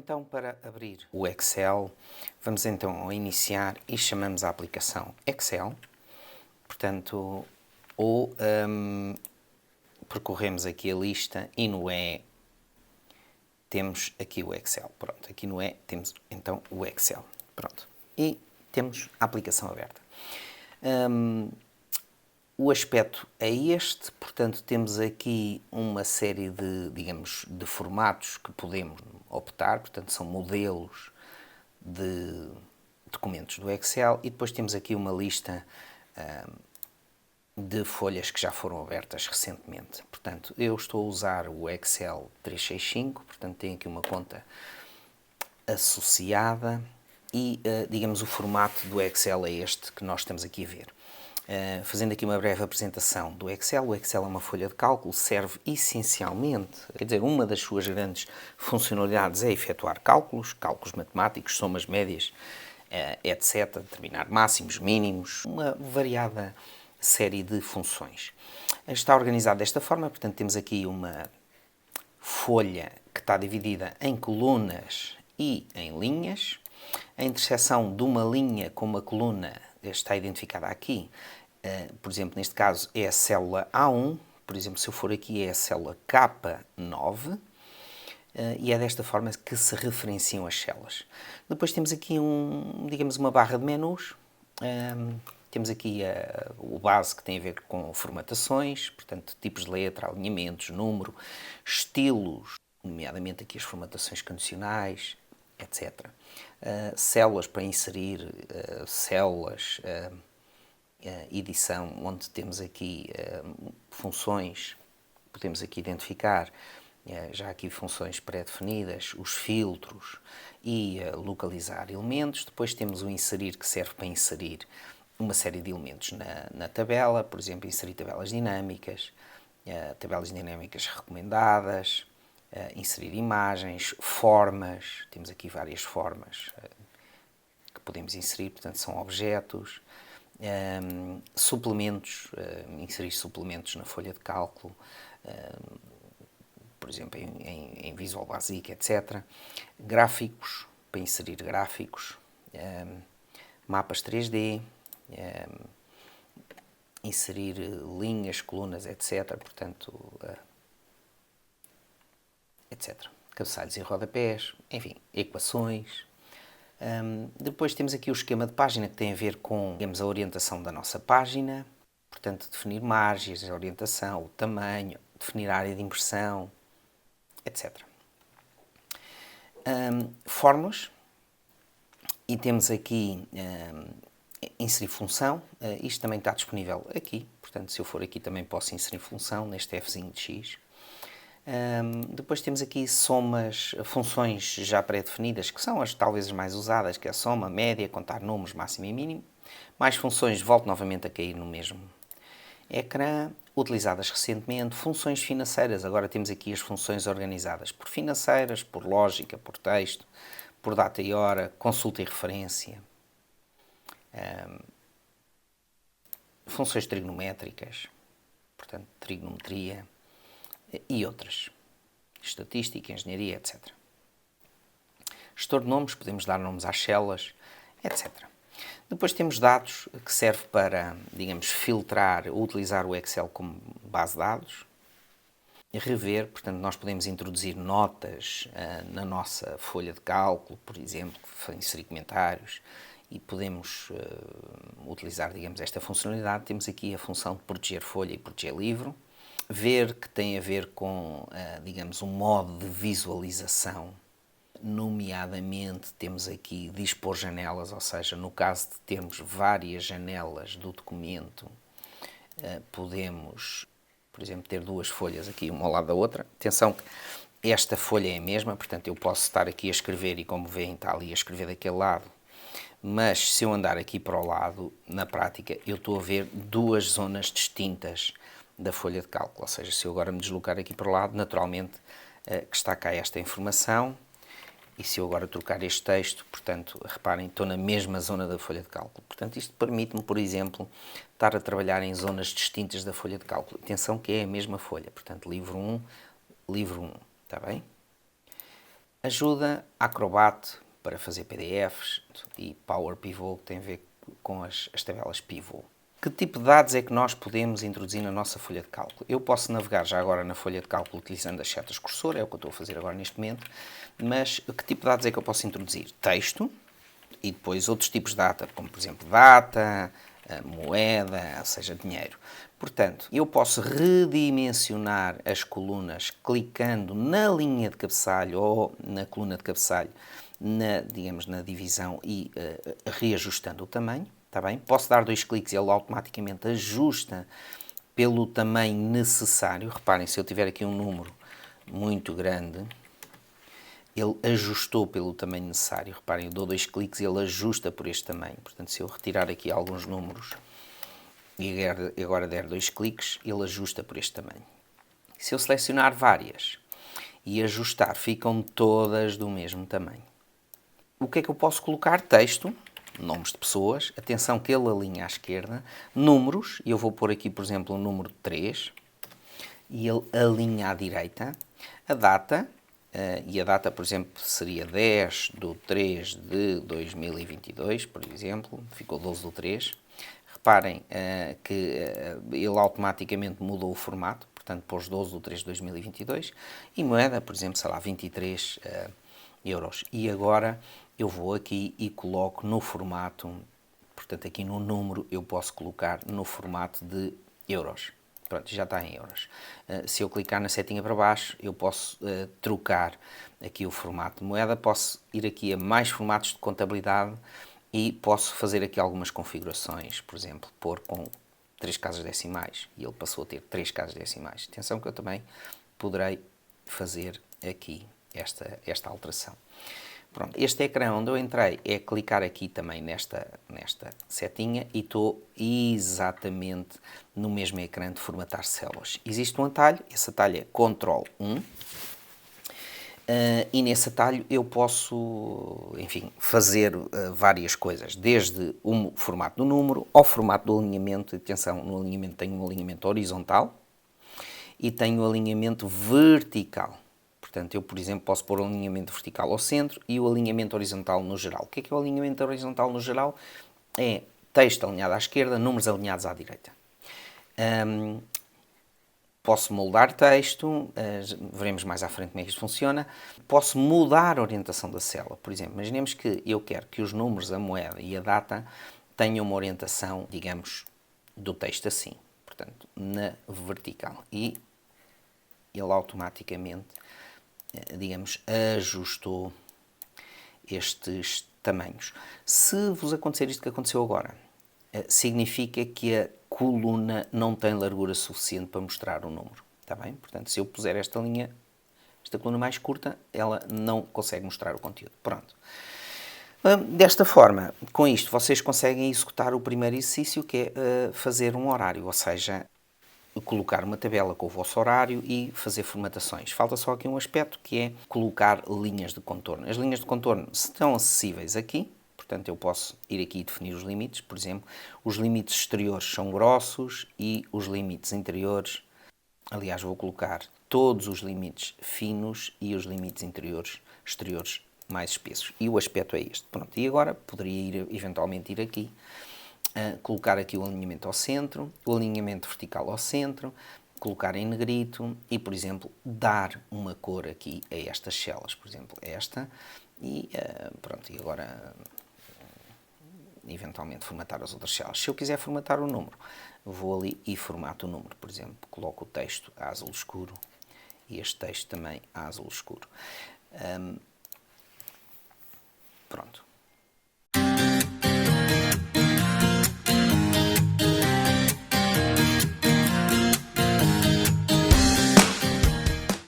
então para abrir o Excel, vamos então iniciar e chamamos a aplicação Excel. Portanto, percorremos aqui a lista e no E temos aqui o Excel. Pronto, aqui no E temos então o Excel. Pronto, e temos a aplicação aberta. O aspecto é este, portanto temos aqui uma série de, digamos, de formatos que podemos optar, portanto são modelos de documentos do Excel e depois temos aqui uma lista de folhas que já foram abertas recentemente. Portanto, eu estou a usar o Excel 365, portanto tenho aqui uma conta associada e, digamos, o formato do Excel é este que nós estamos aqui a ver. Fazendo aqui uma breve apresentação do Excel, o Excel é uma folha de cálculo, serve essencialmente, quer dizer, uma das suas grandes funcionalidades é efetuar cálculos matemáticos, somas, médias, etc., determinar máximos, mínimos, uma variada série de funções. Está organizado desta forma, portanto temos aqui uma folha que está dividida em colunas e em linhas. A interseção de uma linha com uma coluna está identificada aqui. Por exemplo, neste caso é a célula A1, por exemplo, se eu for aqui é a célula K9, e é desta forma que se referenciam as células. Depois temos aqui digamos, uma barra de menus. Temos aqui o base que tem a ver com formatações, portanto, tipos de letra, alinhamentos, número, estilos, nomeadamente aqui as formatações condicionais, etc. Células para inserir, células, edição, onde temos aqui funções, podemos aqui identificar já aqui funções pré-definidas, os filtros e localizar elementos. Depois temos o inserir, que serve para inserir uma série de elementos na tabela, por exemplo, inserir tabelas dinâmicas recomendadas, inserir imagens, formas, temos aqui várias formas que podemos inserir, portanto são objetos, suplementos, inserir suplementos na folha de cálculo, por exemplo em Visual Basic, etc. Gráficos, para inserir gráficos, mapas 3D, inserir linhas, colunas, etc. Portanto, etc. Cabeçalhos e rodapés, enfim, equações. Depois temos aqui o esquema de página que tem a ver com, digamos, a orientação da nossa página, portanto, definir margens, a orientação, o tamanho, definir a área de impressão, etc. Fórmulas, e temos aqui inserir função, isto também está disponível aqui, portanto, se eu for aqui também posso inserir função neste Fzinho de X. Depois temos aqui somas, funções já pré-definidas, que são talvez as mais usadas, que é a soma, média, contar números, máximo e mínimo. Mais funções, volto novamente a cair no mesmo ecrã, utilizadas recentemente. Funções financeiras, agora temos aqui as funções organizadas por financeiras, por lógica, por texto, por data e hora, consulta e referência. Funções trigonométricas, portanto, trigonometria e outras. Estatística, engenharia, etc. Gestor de nomes, podemos dar nomes às células, etc. Depois temos dados, que serve para, digamos, filtrar, utilizar o Excel como base de dados. Rever, portanto, nós podemos introduzir notas na nossa folha de cálculo, por exemplo, inserir comentários, e podemos utilizar, digamos, esta funcionalidade. Temos aqui a função de proteger folha e proteger livro. Ver, que tem a ver com, digamos, um modo de visualização, nomeadamente temos aqui dispor janelas, ou seja, no caso de termos várias janelas do documento, podemos, por exemplo, ter duas folhas aqui, uma ao lado da outra. Atenção que esta folha é a mesma, portanto eu posso estar aqui a escrever e, como veem, está ali a escrever daquele lado, mas se eu andar aqui para o lado, na prática, eu estou a ver duas zonas distintas da folha de cálculo, ou seja, se eu agora me deslocar aqui para o lado, naturalmente que está cá esta informação, e se eu agora trocar este texto, portanto, reparem, estou na mesma zona da folha de cálculo. Portanto, isto permite-me, por exemplo, estar a trabalhar em zonas distintas da folha de cálculo. Atenção que é a mesma folha, portanto, livro 1, está bem? Ajuda Acrobat para fazer PDFs e Power Pivot, que tem a ver com as tabelas pivot. Que tipo de dados é que nós podemos introduzir na nossa folha de cálculo? Eu posso navegar já agora na folha de cálculo utilizando as setas cursor, é o que eu estou a fazer agora neste momento, mas que tipo de dados é que eu posso introduzir? Texto e depois outros tipos de data, como por exemplo data, moeda, ou seja, dinheiro. Portanto, eu posso redimensionar as colunas clicando na linha de cabeçalho ou na coluna de cabeçalho, digamos, na divisão e reajustando o tamanho. Está bem? Posso dar 2 cliques e ele automaticamente ajusta pelo tamanho necessário. Reparem, se eu tiver aqui um número muito grande, ele ajustou pelo tamanho necessário. Reparem, eu dou 2 cliques e ele ajusta por este tamanho. Portanto, se eu retirar aqui alguns números e agora der 2 cliques, ele ajusta por este tamanho. Se eu selecionar várias e ajustar, ficam todas do mesmo tamanho. O que é que eu posso colocar? Texto. Nomes de pessoas, atenção que ele alinha à esquerda, números, e eu vou pôr aqui, por exemplo, o número 3, e ele alinha à direita, a data, e a data, por exemplo, seria 10/3/2022, por exemplo, ficou 12/3. Reparem que ele automaticamente mudou o formato, portanto, pôs 12/3/2022, e moeda, por exemplo, sei lá, 23 euros. E agora eu vou aqui e coloco no formato, portanto aqui no número eu posso colocar no formato de euros. Pronto, já está em euros. Se eu clicar na setinha para baixo, eu posso trocar aqui o formato de moeda, posso ir aqui a mais formatos de contabilidade e posso fazer aqui algumas configurações, por exemplo, pôr com 3 casas decimais e ele passou a ter 3 casas decimais. Atenção que eu também poderei fazer aqui esta alteração. Pronto, este ecrã onde eu entrei é clicar aqui também nesta setinha e estou exatamente no mesmo ecrã de formatar células. Existe um atalho, esse atalho é Ctrl+1 e nesse atalho eu posso, enfim, fazer várias coisas, desde o formato do número ao formato do alinhamento. Atenção, no alinhamento tenho um alinhamento horizontal e tenho um alinhamento vertical. Portanto, eu, por exemplo, posso pôr o alinhamento vertical ao centro e o alinhamento horizontal no geral. O que é o alinhamento horizontal no geral? É texto alinhado à esquerda, números alinhados à direita. Posso moldar texto, veremos mais à frente como é que isto funciona. Posso mudar a orientação da célula. Por exemplo, imaginemos que eu quero que os números, a moeda e a data tenham uma orientação, digamos, do texto assim. Portanto, na vertical. E ele automaticamente, digamos, ajustou estes tamanhos. Se vos acontecer isto que aconteceu agora, significa que a coluna não tem largura suficiente para mostrar o número. Está bem? Portanto, se eu puser esta linha, esta coluna mais curta, ela não consegue mostrar o conteúdo. Pronto. Desta forma, com isto, vocês conseguem executar o primeiro exercício, que é fazer um horário, ou seja, colocar uma tabela com o vosso horário e fazer formatações. Falta só aqui um aspecto, que é colocar linhas de contorno. As linhas de contorno estão acessíveis aqui, portanto eu posso ir aqui e definir os limites. Por exemplo, os limites exteriores são grossos e os limites interiores, aliás, vou colocar todos os limites finos e os limites exteriores mais espessos. E o aspecto é este. Pronto, e agora poderia eventualmente ir aqui, colocar aqui o alinhamento ao centro, o alinhamento vertical ao centro, colocar em negrito e, por exemplo, dar uma cor aqui a estas celas, por exemplo, esta, e pronto, e agora eventualmente formatar as outras celas. Se eu quiser formatar o número, vou ali e formato o número, por exemplo, coloco o texto a azul escuro e este texto também a azul escuro. Pronto.